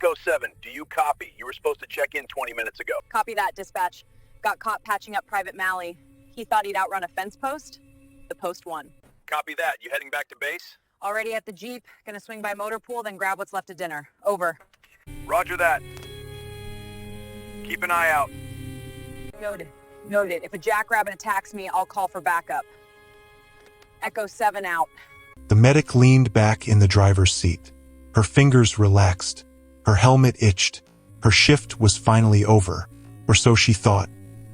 Echo 7, do you copy? You were supposed to check in 20 minutes ago. Copy that, dispatch. Got caught patching up Private Mally. He thought he'd outrun a fence post. The post won. Copy that. You heading back to base? Already at the Jeep. Gonna swing by motor pool, then grab what's left of dinner. Over. Roger that. Keep an eye out. Noted. Noted. If a jackrabbit attacks me, I'll call for backup. Echo 7 out. The medic leaned back in the driver's seat. Her fingers relaxed. Her helmet itched. Her shift was finally over, or so she thought.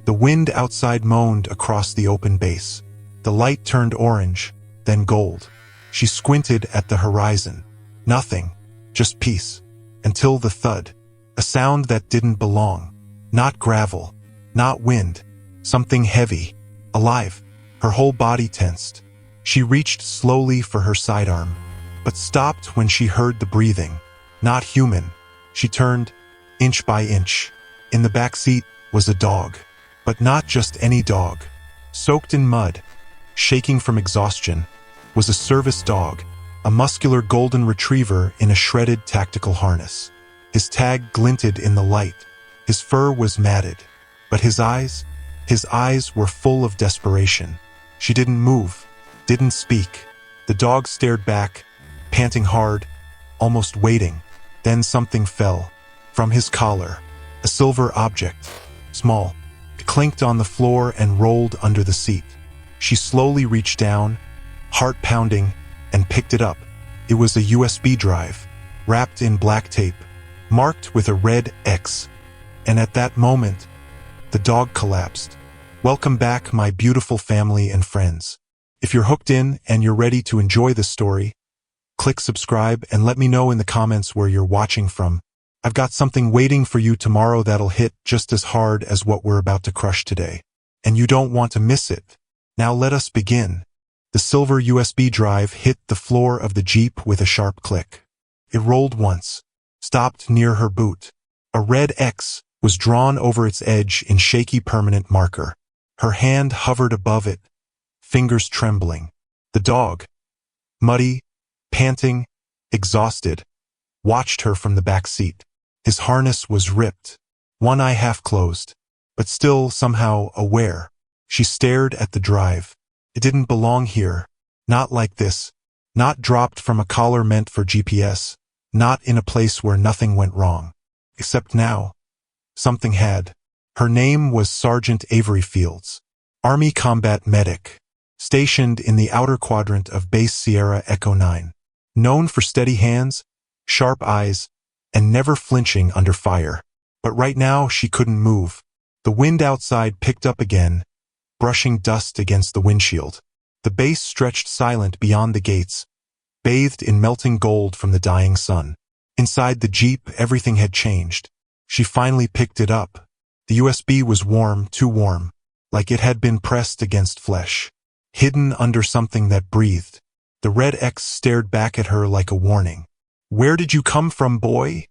The wind outside moaned across the open base. The light turned orange, then gold. She squinted at the horizon. Nothing, just peace. Until the thud. A sound that didn't belong. Not gravel, not wind. Something heavy, alive. Her whole body tensed. She reached slowly for her sidearm, but stopped when she heard the breathing. Not human. She turned, inch by inch. In the back seat was a dog, but not just any dog. Soaked in mud, shaking from exhaustion, was a service dog, a muscular golden retriever in a shredded tactical harness. His tag glinted in the light. His fur was matted, but his eyes were full of desperation. She didn't move, didn't speak. The dog stared back, panting hard, almost waiting. Then something fell from his collar, a silver object, small. It clinked on the floor and rolled under the seat. She slowly reached down, heart pounding, and picked it up. It was a USB drive, wrapped in black tape, marked with a red X. And at that moment, the dog collapsed. Welcome back, my beautiful family and friends. If you're hooked in and you're ready to enjoy this story, click subscribe and let me know in the comments where you're watching from. I've got something waiting for you tomorrow that'll hit just as hard as what we're about to crush today. And you don't want to miss it. Now let us begin. The silver USB drive hit the floor of the Jeep with a sharp click. It rolled once, stopped near her boot. A red X was drawn over its edge in shaky permanent marker. Her hand hovered above it, fingers trembling. The dog, muddy, panting, exhausted, watched her from the back seat. His harness was ripped, one eye half closed, but still somehow aware. She stared at the drive. It didn't belong here, not like this, not dropped from a collar meant for GPS, not in a place where nothing went wrong. Except now, something had. Her name was Sergeant Avery Fields, Army combat medic, stationed in the outer quadrant of Base Sierra Echo 9, known for steady hands, sharp eyes, and never flinching under fire. But right now she couldn't move. The wind outside picked up again, brushing dust against the windshield. The base stretched silent beyond the gates, bathed in melting gold from the dying sun. Inside the Jeep, everything had changed. She finally picked it up. The USB was warm, too warm, like it had been pressed against flesh, hidden under something that breathed. The red X stared back at her like a warning. "Where did you come from, boy?"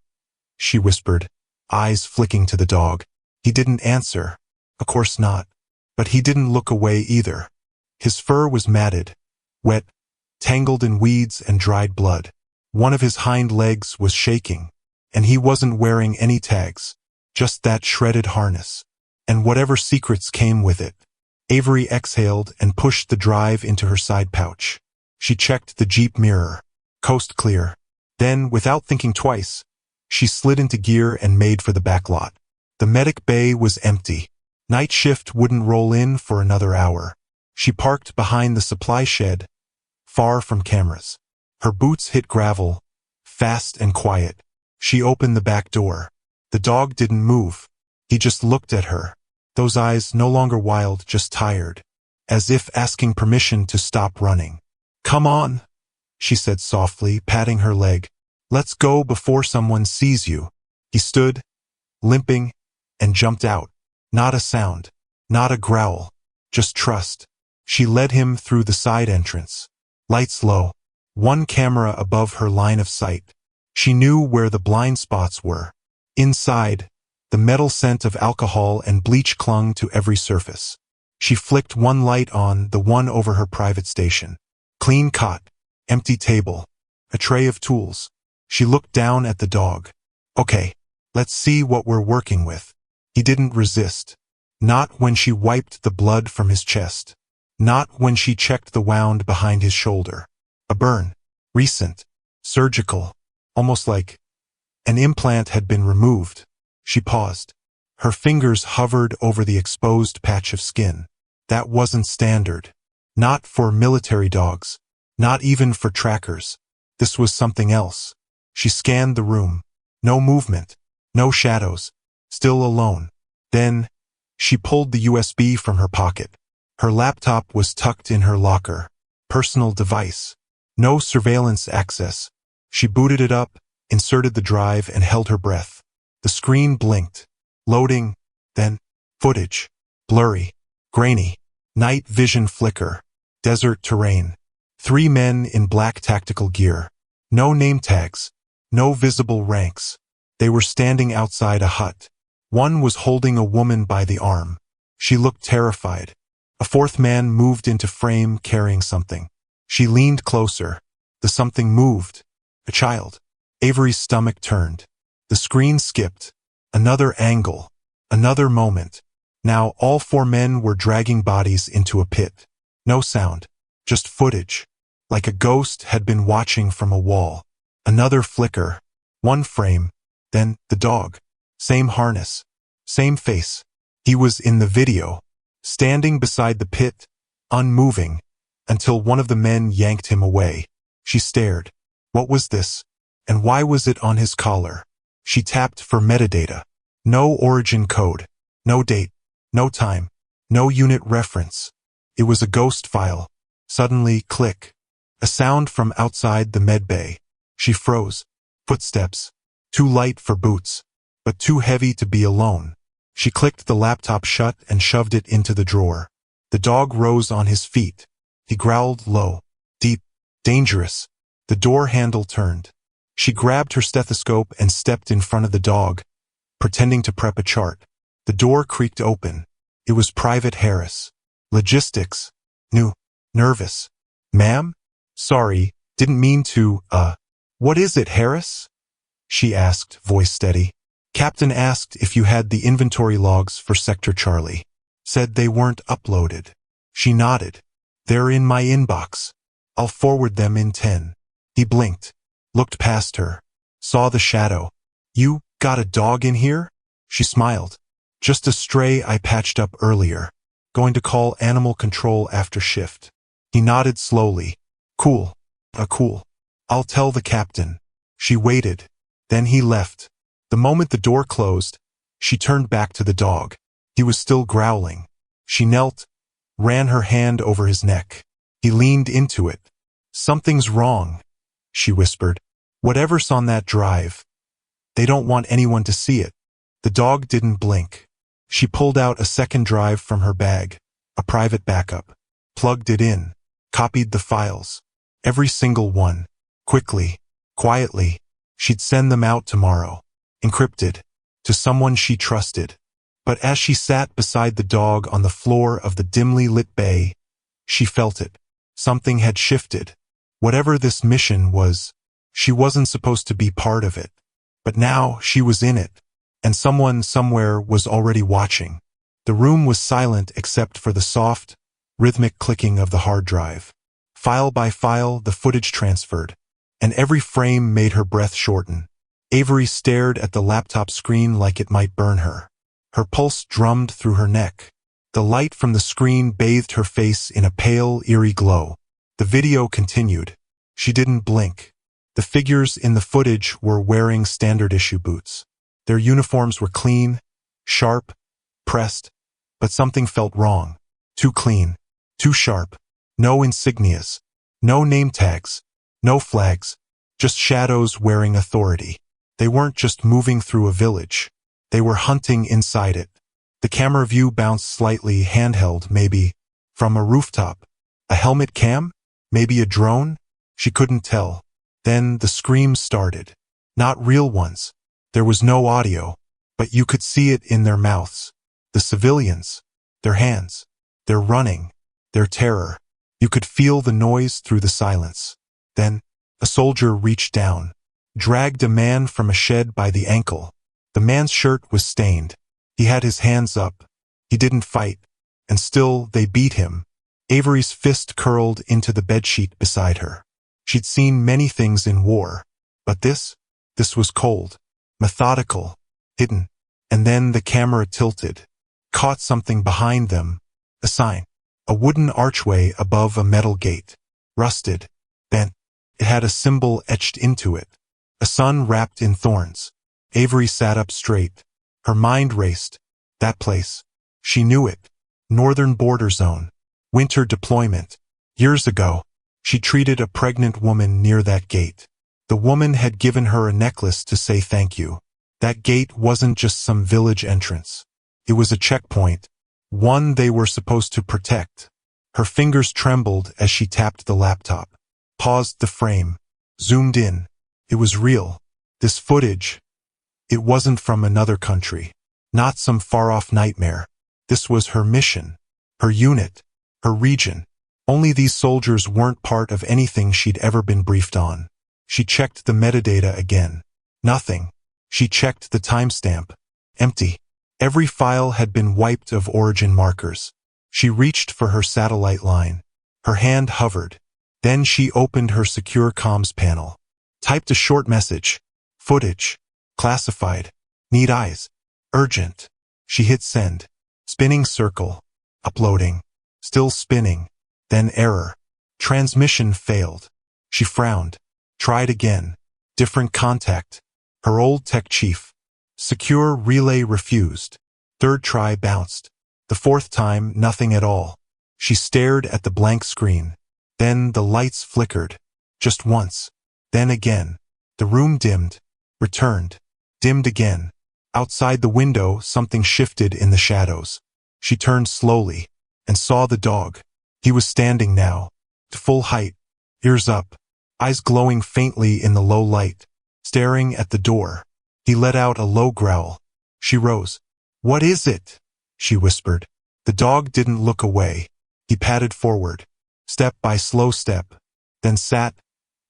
she whispered, eyes flicking to the dog. He didn't answer. Of course not. But he didn't look away either. His fur was matted, wet, tangled in weeds and dried blood. One of his hind legs was shaking, and he wasn't wearing any tags, just that shredded harness, and whatever secrets came with it. Avery exhaled and pushed the drive into her side pouch. She checked the Jeep mirror. Coast clear. Then, without thinking twice, she slid into gear and made for the back lot. The medic bay was empty. Night shift wouldn't roll in for another hour. She parked behind the supply shed, far from cameras. Her boots hit gravel, fast and quiet. She opened the back door. The dog didn't move. He just looked at her. Those eyes no longer wild, just tired, as if asking permission to stop running. "Come on," she said softly, patting her leg. "Let's go before someone sees you." He stood, limping, and jumped out. Not a sound, not a growl, just trust. She led him through the side entrance. Lights low, one camera above her line of sight. She knew where the blind spots were. Inside, the metal scent of alcohol and bleach clung to every surface. She flicked one light on, the one over her private station. Clean cot, empty table, a tray of tools. She looked down at the dog. Okay, let's see what we're working with. He didn't resist. Not when she wiped the blood from his chest. Not when she checked the wound behind his shoulder. A burn. Recent. Surgical. Almost like an implant had been removed. She paused. Her fingers hovered over the exposed patch of skin. That wasn't standard. Not for military dogs. Not even for trackers. This was something else. She scanned the room. No movement. No shadows. Still alone. Then, she pulled the USB from her pocket. Her laptop was tucked in her locker. Personal device. No surveillance access. She booted it up, inserted the drive, and held her breath. The screen blinked. Loading. Then, footage. Blurry. Grainy. Night vision flicker. Desert terrain. 3 men in black tactical gear. No name tags. No visible ranks. They were standing outside a hut. One was holding a woman by the arm. She looked terrified. A 4th man moved into frame carrying something. She leaned closer. The something moved. A child. Avery's stomach turned. The screen skipped. Another angle. Another moment. Now all 4 men were dragging bodies into a pit. No sound. Just footage. Like a ghost had been watching from a wall. Another flicker. 1 frame. Then, the dog. Same harness. Same face. He was in the video. Standing beside the pit. Unmoving. Until one of the men yanked him away. She stared. What was this? And why was it on his collar? She tapped for metadata. No origin code. No date. No time. No unit reference. It was a ghost file. Suddenly, click. A sound from outside the med bay. She froze. Footsteps. Too light for boots, but too heavy to be alone. She clicked the laptop shut and shoved it into the drawer. The dog rose on his feet. He growled low, deep, dangerous. The door handle turned. She grabbed her stethoscope and stepped in front of the dog, pretending to prep a chart. The door creaked open. It was Private Harris. Logistics. New. Nervous. Ma'am? Sorry, didn't mean to, What is it, Harris? She asked, voice steady. Captain asked if you had the inventory logs for Sector Charlie. Said they weren't uploaded. She nodded. They're in my inbox. I'll forward them in 10. He blinked. Looked past her. Saw the shadow. You got a dog in here? She smiled. Just a stray I patched up earlier. Going to call animal control after shift. He nodded slowly. Cool. Cool. I'll tell the captain. She waited. Then he left. The moment the door closed, she turned back to the dog. He was still growling. She knelt, ran her hand over his neck. He leaned into it. Something's wrong, she whispered. Whatever's on that drive. They don't want anyone to see it. The dog didn't blink. She pulled out a second drive from her bag, a private backup, plugged it in, copied the files. Every single one. Quickly, quietly. She'd send them out tomorrow, encrypted, to someone she trusted. But as she sat beside the dog on the floor of the dimly lit bay, she felt it. Something had shifted. Whatever this mission was, she wasn't supposed to be part of it. But now she was in it, and someone somewhere was already watching. The room was silent except for the soft, rhythmic clicking of the hard drive. File by file, the footage transferred, and every frame made her breath shorten. Avery stared at the laptop screen like it might burn her. Her pulse drummed through her neck. The light from the screen bathed her face in a pale, eerie glow. The video continued. She didn't blink. The figures in the footage were wearing standard-issue boots. Their uniforms were clean, sharp, pressed, but something felt wrong. Too clean, too sharp. No insignias, no name tags, no flags, just shadows wearing authority. They weren't just moving through a village. They were hunting inside it. The camera view bounced slightly, handheld, maybe, from a rooftop. A helmet cam? Maybe a drone? She couldn't tell. Then the screams started. Not real ones. There was no audio, but you could see it in their mouths. The civilians. Their hands. Their running. Their terror. You could feel the noise through the silence. Then, a soldier reached down. dragged a man from a shed by the ankle. The man's shirt was stained. He had his hands up. He didn't fight. And still they beat him. Avery's fist curled into the bedsheet beside her. She'd seen many things in war. But this was cold, methodical, hidden. And then the camera tilted, caught something behind them. A sign. A wooden archway above a metal gate. Rusted, bent. It had a symbol etched into it. A sun wrapped in thorns. Avery sat up straight. Her mind raced. That place. She knew it. Northern border zone. Winter deployment. Years ago, she treated a pregnant woman near that gate. The woman had given her a necklace to say thank you. That gate wasn't just some village entrance. It was a checkpoint. One they were supposed to protect. Her fingers trembled as she tapped the laptop. Paused the frame. Zoomed in. It was real. This footage. It wasn't from another country. Not some far-off nightmare. This was her mission. Her unit. Her region. Only these soldiers weren't part of anything she'd ever been briefed on. She checked the metadata again. Nothing. She checked the timestamp. Empty. Every file had been wiped of origin markers. She reached for her satellite line. Her hand hovered. Then she opened her secure comms panel. Typed a short message. Footage. Classified. Need eyes. Urgent. She hit send. Spinning circle. Uploading. Still spinning. Then error. Transmission failed. She frowned. Tried again. Different contact. Her old tech chief. Secure relay refused. Third try bounced. The fourth time, nothing at all. She stared at the blank screen. Then the lights flickered. Just once. Then again. The room dimmed. Returned. Dimmed again. Outside the window, something shifted in the shadows. She turned slowly and saw the dog. He was standing now, to full height, ears up, eyes glowing faintly in the low light, staring at the door. He let out a low growl. She rose. "What is it?" she whispered. The dog didn't look away. He padded forward, step by slow step, then sat,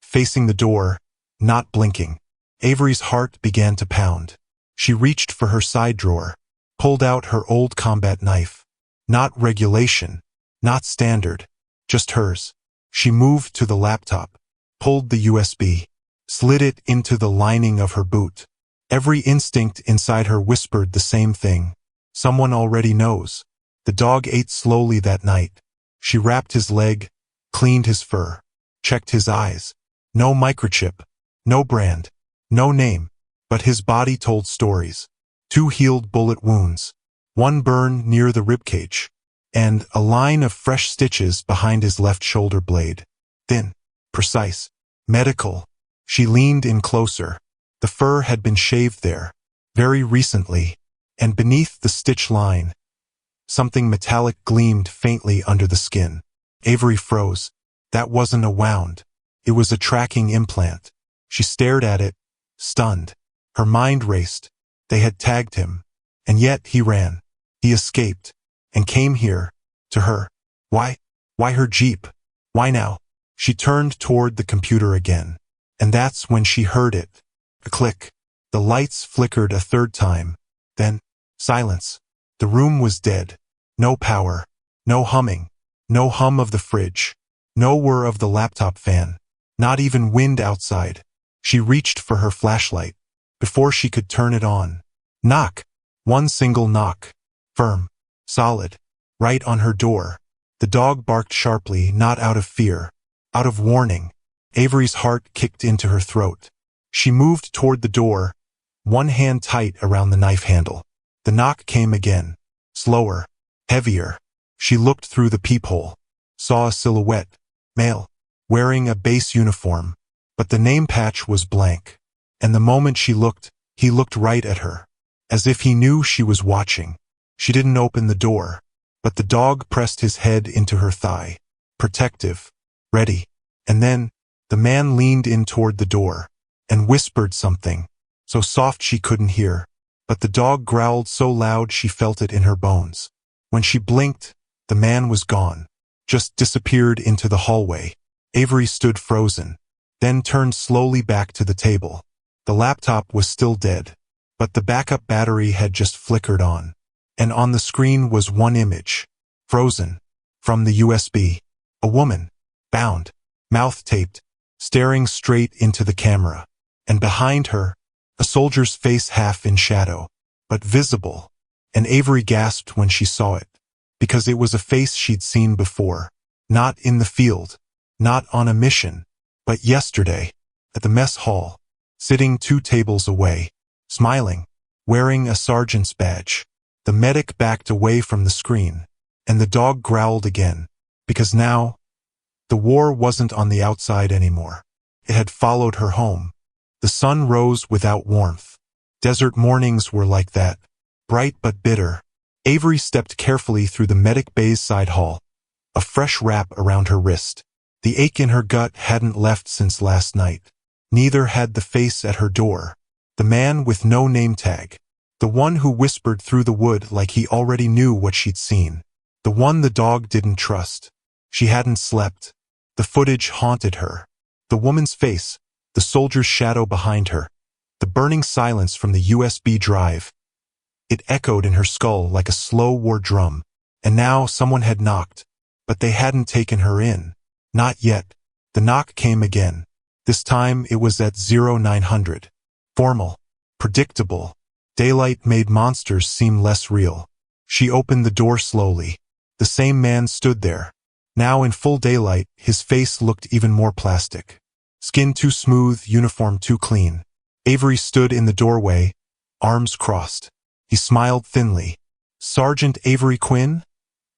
facing the door, not blinking. Avery's heart began to pound. She reached for her side drawer, pulled out her old combat knife. Not regulation, not standard, just hers. She moved to the laptop, pulled the USB, slid it into the lining of her boot. Every instinct inside her whispered the same thing. Someone already knows. The dog ate slowly that night. She wrapped his leg, cleaned his fur, checked his eyes. No microchip, no brand, no name, but his body told stories. 2 healed bullet wounds, 1 burn near the ribcage, and a line of fresh stitches behind his left shoulder blade. Thin, precise, medical. She leaned in closer. The fur had been shaved there, very recently, and beneath the stitch line, something metallic gleamed faintly under the skin. Avery froze. That wasn't a wound. It was a tracking implant. She stared at it, stunned. Her mind raced. They had tagged him. And yet he ran. He escaped. And came here. To her. Why? Why her jeep? Why now? She turned toward the computer again. And that's when she heard it. A click. The lights flickered a third time. Then, silence. The room was dead. No power. No humming. No hum of the fridge. No whir of the laptop fan. Not even wind outside. She reached for her flashlight. Before she could turn it on. Knock. One single knock. Firm. Solid. Right on her door. The dog barked sharply, not out of fear. Out of warning. Avery's heart kicked into her throat. She moved toward the door, one hand tight around the knife handle. The knock came again. Slower. Heavier. She looked through the peephole. Saw a silhouette. Male. Wearing a base uniform. But the name patch was blank. And the moment she looked, he looked right at her. As if he knew she was watching. She didn't open the door. But the dog pressed his head into her thigh. Protective. Ready. And then, the man leaned in toward the door. And whispered something. So soft she couldn't hear. But the dog growled so loud she felt it in her bones. When she blinked, the man was gone. Just disappeared into the hallway. Avery stood frozen. Then turned slowly back to the table. The laptop was still dead, but the backup battery had just flickered on. And on the screen was one image, frozen, from the USB. A woman, bound, mouth taped, staring straight into the camera. And behind her, a soldier's face half in shadow, but visible. And Avery gasped when she saw it, because it was a face she'd seen before. Not in the field, not on a mission, but yesterday, at the mess hall, sitting 2 tables away, smiling, wearing a sergeant's badge. The medic backed away from the screen, and the dog growled again, because now, the war wasn't on the outside anymore. It had followed her home. The sun rose without warmth. Desert mornings were like that, bright but bitter. Avery stepped carefully through the medic bay's side hall, a fresh wrap around her wrist. The ache in her gut hadn't left since last night. Neither had the face at her door. The man with no name tag. The one who whispered through the wood like he already knew what she'd seen. The one the dog didn't trust. She hadn't slept. The footage haunted her. The woman's face, the soldier's shadow behind her, the burning silence from the USB drive. It echoed in her skull like a slow war drum. And now someone had knocked, but they hadn't taken her in. Not yet. The knock came again. This time it was at 0900. Formal. Predictable. Daylight made monsters seem less real. She opened the door slowly. The same man stood there. Now in full daylight, his face looked even more plastic. Skin too smooth, uniform too clean. Avery stood in the doorway, arms crossed. He smiled thinly. "Sergeant Avery Quinn?"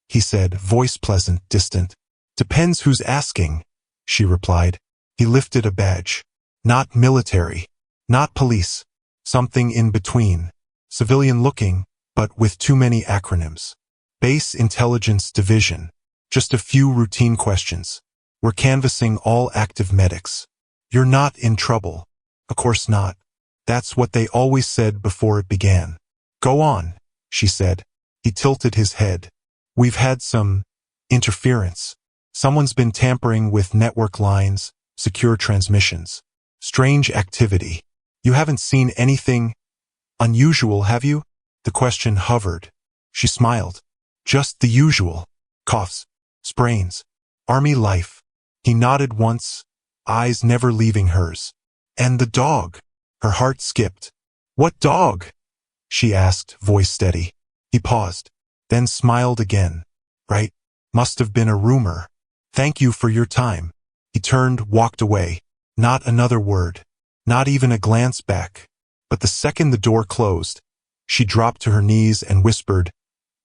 he said, voice pleasant, distant. "Depends who's asking," she replied. He lifted a badge. Not military. Not police. Something in between. Civilian looking, but with too many acronyms. Base Intelligence Division. Just a few routine questions. We're canvassing all active medics. You're not in trouble. Of course not. That's what they always said before it began. Go on, she said. He tilted his head. We've had some interference. Someone's been tampering with network lines, secure transmissions. Strange activity. You haven't seen anything unusual, have you? The question hovered. She smiled. Just the usual. Coughs. Sprains. Army life. He nodded once, eyes never leaving hers. And the dog. Her heart skipped. What dog? She asked, voice steady. He paused, then smiled again. Right. Must have been a rumor. Thank you for your time. He turned, walked away. Not another word. Not even a glance back. But the second the door closed, she dropped to her knees and whispered,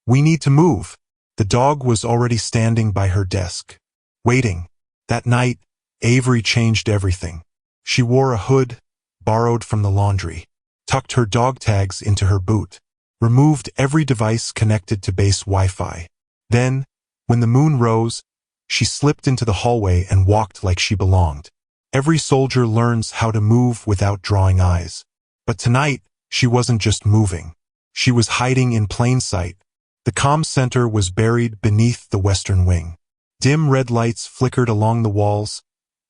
"We need to move." The dog was already standing by her desk, waiting. That night, Avery changed everything. She wore a hood, borrowed from the laundry, tucked her dog tags into her boot, removed every device connected to base Wi-Fi. Then, when the moon rose, she slipped into the hallway and walked like she belonged. Every soldier learns how to move without drawing eyes. But tonight, she wasn't just moving. She was hiding in plain sight. The comm center was buried beneath the western wing. Dim red lights flickered along the walls,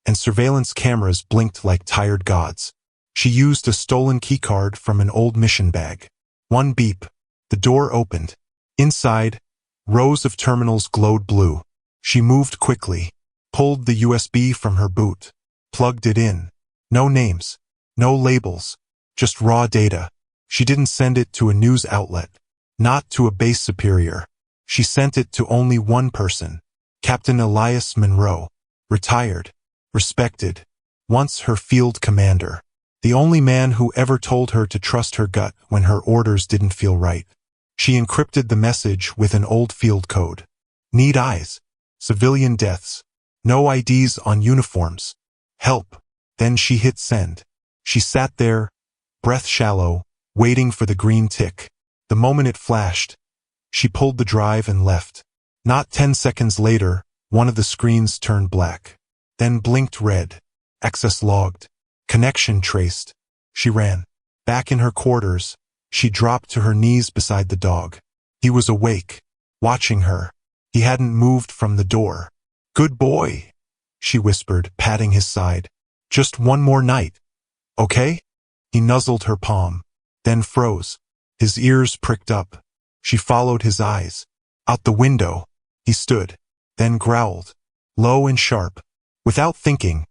and surveillance cameras blinked like tired gods. She used a stolen keycard from an old mission bag. One beep. The door opened. Inside, rows of terminals glowed blue. She moved quickly, pulled the USB from her boot, plugged it in. No names, no labels, just raw data. She didn't send it to a news outlet, not to a base superior. She sent it to only one person, Captain Elias Monroe, retired, respected, once her field commander. The only man who ever told her to trust her gut when her orders didn't feel right. She encrypted the message with an old field code. Need eyes. Civilian deaths. No IDs on uniforms. Help. Then she hit send. She sat there, breath shallow, waiting for the green tick. The moment it flashed, she pulled the drive and left. Not 10 seconds later, one of the screens turned black. Then blinked red. Access logged. Connection traced. She ran. Back in her quarters, she dropped to her knees beside the dog. He was awake, watching her. He hadn't moved from the door. Good boy, she whispered, patting his side. Just one more night. Okay? He nuzzled her palm, then froze. His ears pricked up. She followed his eyes. Out the window, he stood, then growled, low and sharp. Without thinking,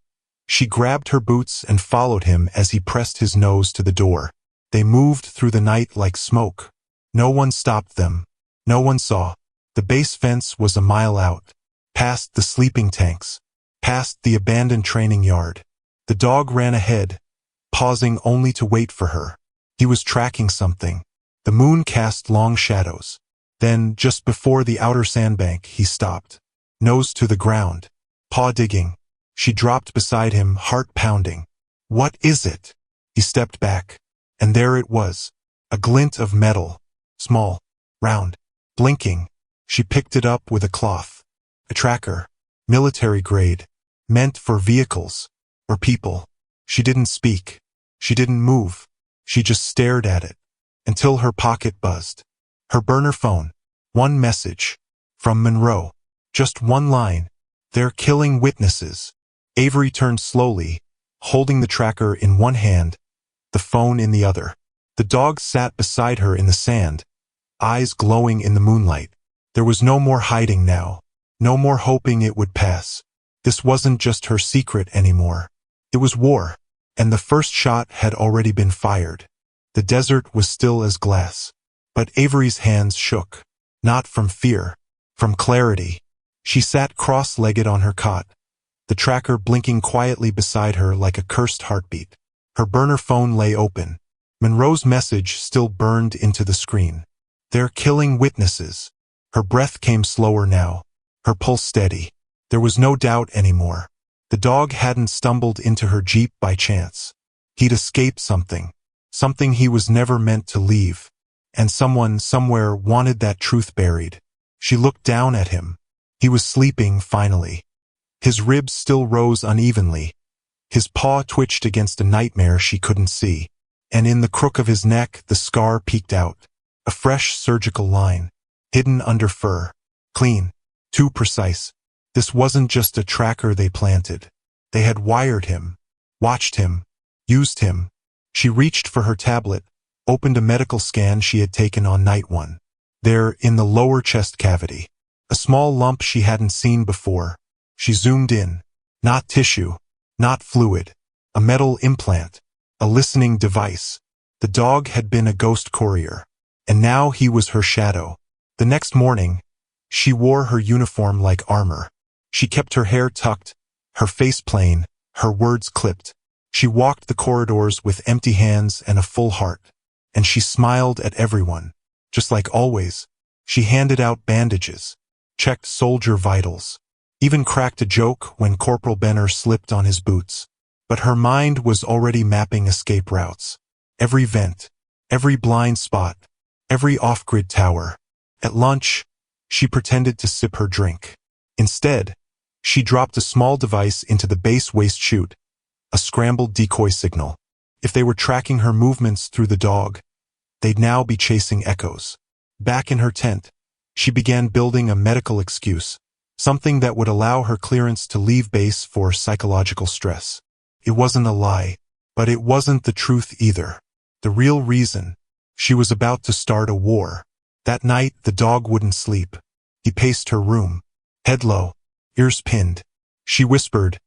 she grabbed her boots and followed him as he pressed his nose to the door. They moved through the night like smoke. No one stopped them. No one saw. The base fence was a mile out, past the sleeping tanks, past the abandoned training yard. The dog ran ahead, pausing only to wait for her. He was tracking something. The moon cast long shadows. Then, just before the outer sandbank, he stopped, nose to the ground, paw digging. She dropped beside him, heart pounding. What is it? He stepped back, and there it was, a glint of metal, small, round, blinking. She picked it up with a cloth. A tracker, military grade, meant for vehicles, or people. She didn't speak. She didn't move. She just stared at it, until her pocket buzzed. Her burner phone. One message. From Monroe. Just one line. They're killing witnesses. Avery turned slowly, holding the tracker in one hand, the phone in the other. The dog sat beside her in the sand, eyes glowing in the moonlight. There was no more hiding now, no more hoping it would pass. This wasn't just her secret anymore. It was war, and the first shot had already been fired. The desert was still as glass. But Avery's hands shook, not from fear, from clarity. She sat cross-legged on her cot, the tracker blinking quietly beside her like a cursed heartbeat. Her burner phone lay open. Monroe's message still burned into the screen. They're killing witnesses. Her breath came slower now, her pulse steady. There was no doubt anymore. The dog hadn't stumbled into her jeep by chance. He'd escaped something he was never meant to leave. And someone, somewhere, wanted that truth buried. She looked down at him. He was sleeping, finally. His ribs still rose unevenly. His paw twitched against a nightmare she couldn't see. And in the crook of his neck, the scar peeked out. A fresh surgical line, hidden under fur. Clean. Too precise. This wasn't just a tracker they planted. They had wired him, watched him, used him. She reached for her tablet, opened a medical scan she had taken on night one. There, in the lower chest cavity, a small lump she hadn't seen before. She zoomed in. Not tissue, not fluid. A metal implant, a listening device. The dog had been a ghost courier, and now he was her shadow. The next morning, she wore her uniform like armor. She kept her hair tucked, her face plain, her words clipped. She walked the corridors with empty hands and a full heart. And she smiled at everyone, just like always. She handed out bandages, checked soldier vitals, even cracked a joke when Corporal Benner slipped on his boots. But her mind was already mapping escape routes. Every vent, every blind spot, every off-grid tower. At lunch, she pretended to sip her drink. Instead, she dropped a small device into the base waste chute, a scrambled decoy signal. If they were tracking her movements through the dog, they'd now be chasing echoes. Back in her tent, she began building a medical excuse, something that would allow her clearance to leave base for psychological stress. It wasn't a lie, but it wasn't the truth either. The real reason, she was about to start a war. That night, the dog wouldn't sleep. He paced her room, head low, ears pinned. She whispered,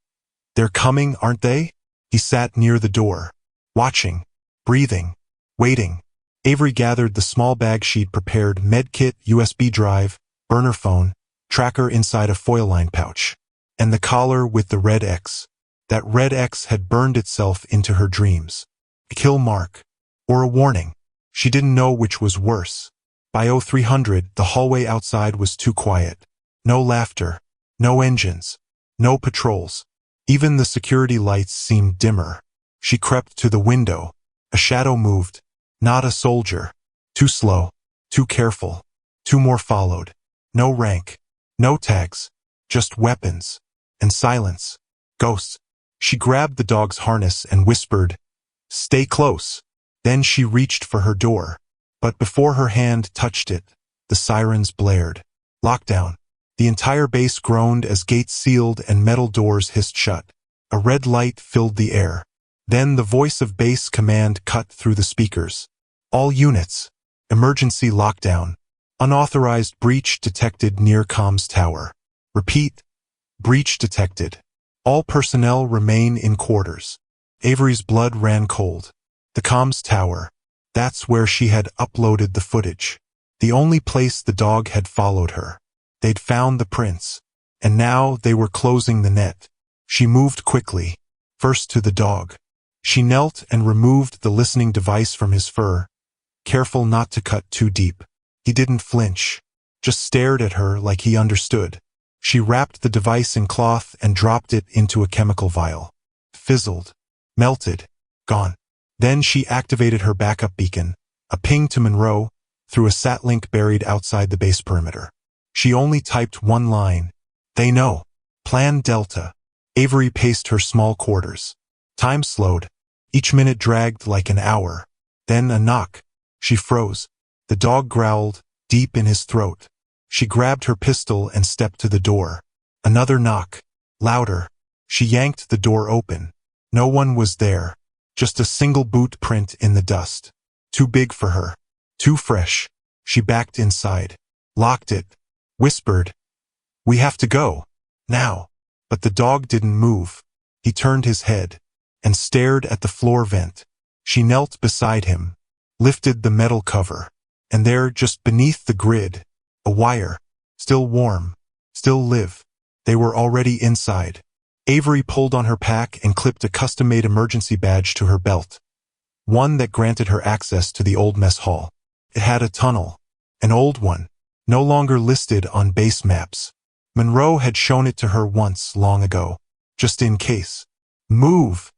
"They're coming, aren't they?" He sat near the door, watching, breathing, waiting. Avery gathered the small bag she'd prepared: medkit, USB drive, burner phone, tracker inside a foil-lined pouch, and the collar with the red X. That red X had burned itself into her dreams. A kill mark, or a warning. She didn't know which was worse. By 0300, the hallway outside was too quiet. No laughter, no engines, no patrols. Even the security lights seemed dimmer. She crept to the window. A shadow moved. Not a soldier. Too slow, too careful. Two more followed. No rank, no tags, just weapons and silence. Ghosts. She grabbed the dog's harness and whispered, "Stay close." Then she reached for her door. But before her hand touched it, the sirens blared. Lockdown. The entire base groaned as gates sealed and metal doors hissed shut. A red light filled the air. Then the voice of base command cut through the speakers. All units. Emergency lockdown. Unauthorized breach detected near comms tower. Repeat. Breach detected. All personnel remain in quarters. Avery's blood ran cold. The comms tower. That's where she had uploaded the footage. The only place the dog had followed her. They'd found the prints. And now they were closing the net. She moved quickly. First to the dog. She knelt and removed the listening device from his fur, careful not to cut too deep. He didn't flinch, just stared at her like he understood. She wrapped the device in cloth and dropped it into a chemical vial. Fizzled. Melted. Gone. Then she activated her backup beacon, a ping to Monroe, through a satlink buried outside the base perimeter. She only typed one line. They know. Plan Delta. Avery paced her small quarters. Time slowed. Each minute dragged like an hour. Then a knock. She froze. The dog growled, deep in his throat. She grabbed her pistol and stepped to the door. Another knock. Louder. She yanked the door open. No one was there. Just a single boot print in the dust. Too big for her. Too fresh. She backed inside. Locked it. Whispered. We have to go. Now. But the dog didn't move. He turned his head and stared at the floor vent. She knelt beside him, lifted the metal cover, and there, just beneath the grid, a wire, still warm, still live. They were already inside. Avery pulled on her pack and clipped a custom-made emergency badge to her belt, one that granted her access to the old mess hall. It had a tunnel, an old one, no longer listed on base maps. Monroe had shown it to her once long ago, just in case. Move,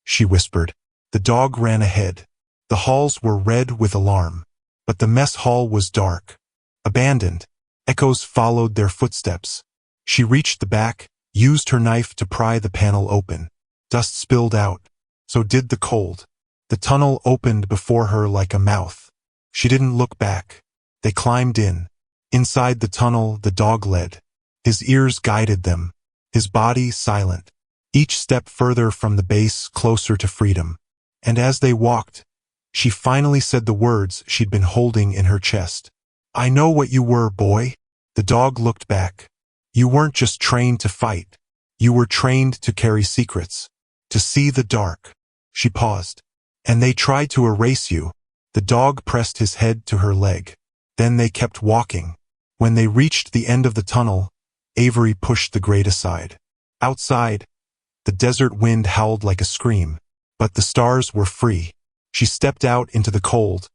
she whispered. The dog ran ahead. The halls were red with alarm, but the mess hall was dark, abandoned. Echoes followed their footsteps. She reached the back, used her knife to pry the panel open. Dust spilled out. So did the cold. The tunnel opened before her like a mouth. She didn't look back. They climbed in. Inside the tunnel, the dog led. His ears guided them, his body silent, each step further from the base, closer to freedom. And as they walked, she finally said the words she'd been holding in her chest. I know what you were, boy. The dog looked back. You weren't just trained to fight. You were trained to carry secrets, to see the dark. She paused. And they tried to erase you. The dog pressed his head to her leg. Then they kept walking. When they reached the end of the tunnel, Avery pushed the grate aside. Outside, the desert wind howled like a scream, but the stars were free. She stepped out into the cold,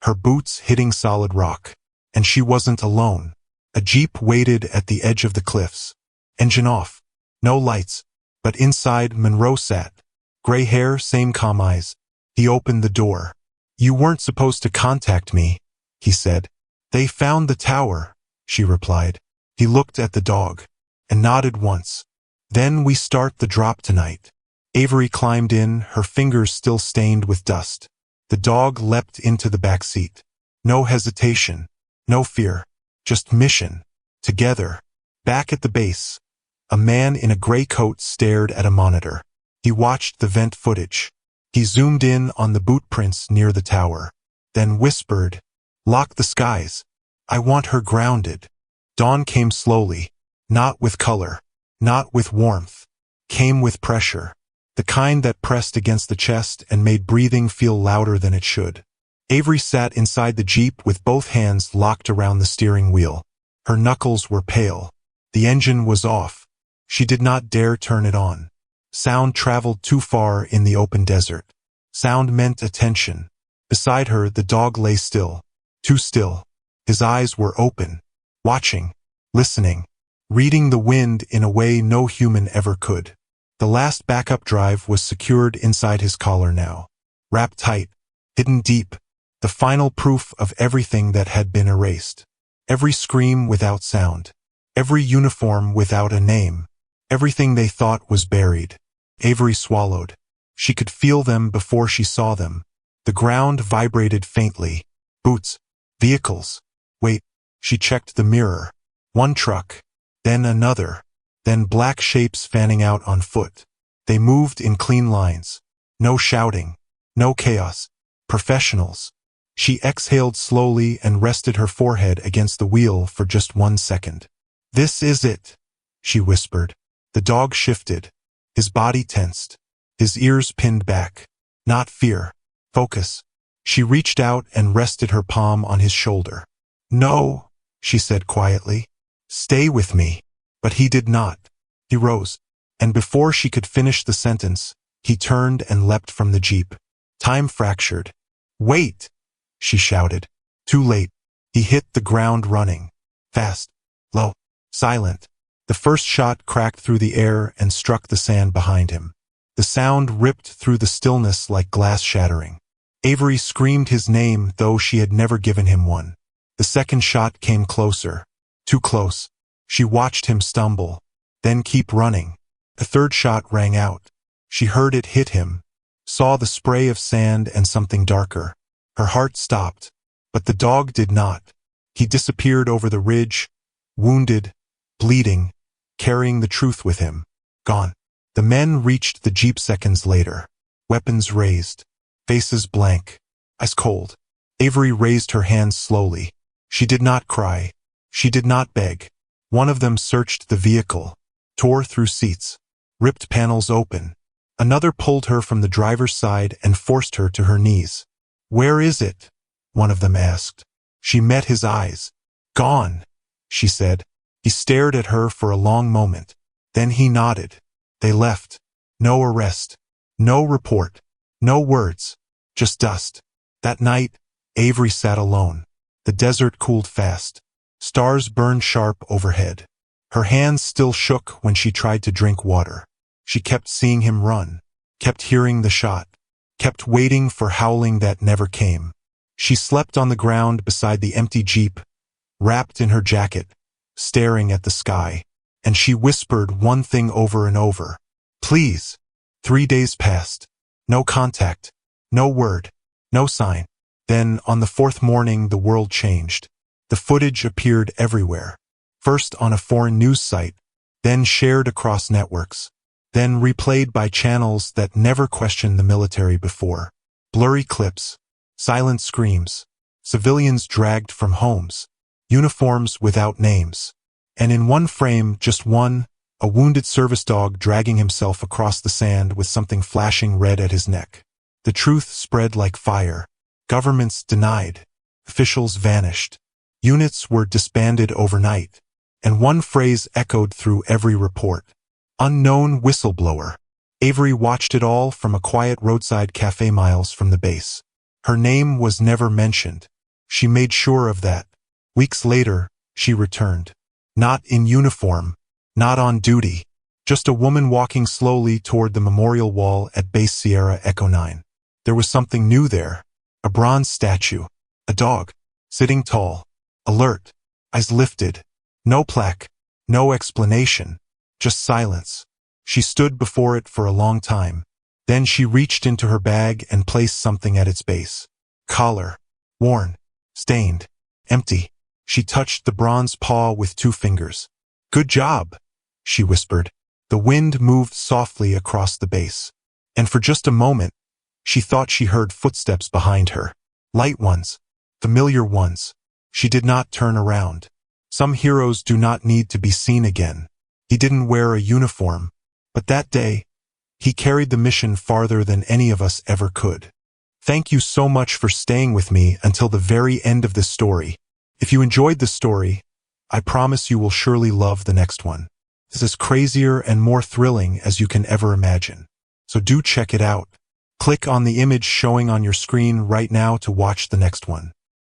her boots hitting solid rock. And she wasn't alone. A jeep waited at the edge of the cliffs. Engine off. No lights. But inside, Monroe sat. Gray hair, same calm eyes. He opened the door. You weren't supposed to contact me, he said. They found the tower, she replied. He looked at the dog and nodded once. Then we start the drop tonight. Avery climbed in, her fingers still stained with dust. The dog leapt into the back seat. No hesitation, no fear, just mission. Together. Back at the base, a man in a gray coat stared at a monitor. He watched the vent footage. He zoomed in on the boot prints near the tower, then whispered, Lock the skies. I want her grounded. Dawn came slowly, not with color, not with warmth, came with pressure, the kind that pressed against the chest and made breathing feel louder than it should. Avery sat inside the Jeep with both hands locked around the steering wheel. Her knuckles were pale. The engine was off. She did not dare turn it on. Sound traveled too far in the open desert. Sound meant attention. Beside her, the dog lay still. Too still. His eyes were open. Watching, listening, reading the wind in a way no human ever could. The last backup drive was secured inside his collar now. Wrapped tight, hidden deep, the final proof of everything that had been erased. Every scream without sound. Every uniform without a name. Everything they thought was buried. Avery swallowed. She could feel them before she saw them. The ground vibrated faintly. Boots. Vehicles. Wait. She checked the mirror. One truck. Then another. Then black shapes fanning out on foot. They moved in clean lines. No shouting. No chaos. Professionals. She exhaled slowly and rested her forehead against the wheel for just 1 second. "This is it," she whispered. The dog shifted. His body tensed. His ears pinned back. Not fear. Focus. She reached out and rested her palm on his shoulder. "No," she said quietly. "Stay with me." But he did not. He rose. And before she could finish the sentence, he turned and leapt from the jeep. Time fractured. "Wait!" she shouted. Too late. He hit the ground running. Fast. Low. Silent. The first shot cracked through the air and struck the sand behind him. The sound ripped through the stillness like glass shattering. Avery screamed his name, though she had never given him one. The second shot came closer. Too close. She watched him stumble, then keep running. The third shot rang out. She heard it hit him, saw the spray of sand and something darker. Her heart stopped, but the dog did not. He disappeared over the ridge, wounded, bleeding, carrying the truth with him. Gone. The men reached the jeep seconds later, weapons raised, faces blank, ice cold. Avery raised her hands slowly. She did not cry. She did not beg. One of them searched the vehicle, tore through seats, ripped panels open. Another pulled her from the driver's side and forced her to her knees. "Where is it?" one of them asked. She met his eyes. "Gone," she said. He stared at her for a long moment. Then he nodded. They left. No arrest. No report. No words. Just dust. That night, Avery sat alone. The desert cooled fast. Stars burned sharp overhead. Her hands still shook when she tried to drink water. She kept seeing him run, kept hearing the shot, kept waiting for howling that never came. She slept on the ground beside the empty jeep, wrapped in her jacket, staring at the sky, and she whispered one thing over and over. "Please." 3 days passed. No contact, no word, no sign. Then, on the fourth morning, the world changed. The footage appeared everywhere, first on a foreign news site, then shared across networks, then replayed by channels that never questioned the military before. Blurry clips, silent screams, civilians dragged from homes, uniforms without names. And in one frame, just one, a wounded service dog dragging himself across the sand with something flashing red at his neck. The truth spread like fire. Governments denied. Officials vanished. Units were disbanded overnight. And one phrase echoed through every report. Unknown whistleblower. Avery watched it all from a quiet roadside cafe miles from the base. Her name was never mentioned. She made sure of that. Weeks later, she returned. Not in uniform, not on duty, just a woman walking slowly toward the memorial wall at Base Sierra Echo 9. There was something new there. A bronze statue. A dog. Sitting tall. Alert. Eyes lifted. No plaque. No explanation. Just silence. She stood before it for a long time. Then she reached into her bag and placed something at its base. Collar. Worn. Stained. Empty. She touched the bronze paw with 2 fingers. "Good job," she whispered. The wind moved softly across the base. And for just a moment, she thought she heard footsteps behind her. Light ones. Familiar ones. She did not turn around. Some heroes do not need to be seen again. He didn't wear a uniform, but that day, he carried the mission farther than any of us ever could. Thank you so much for staying with me until the very end of this story. If you enjoyed this story, I promise you will surely love the next one. This is crazier and more thrilling as you can ever imagine. So do check it out. Click on the image showing on your screen right now to watch the next one.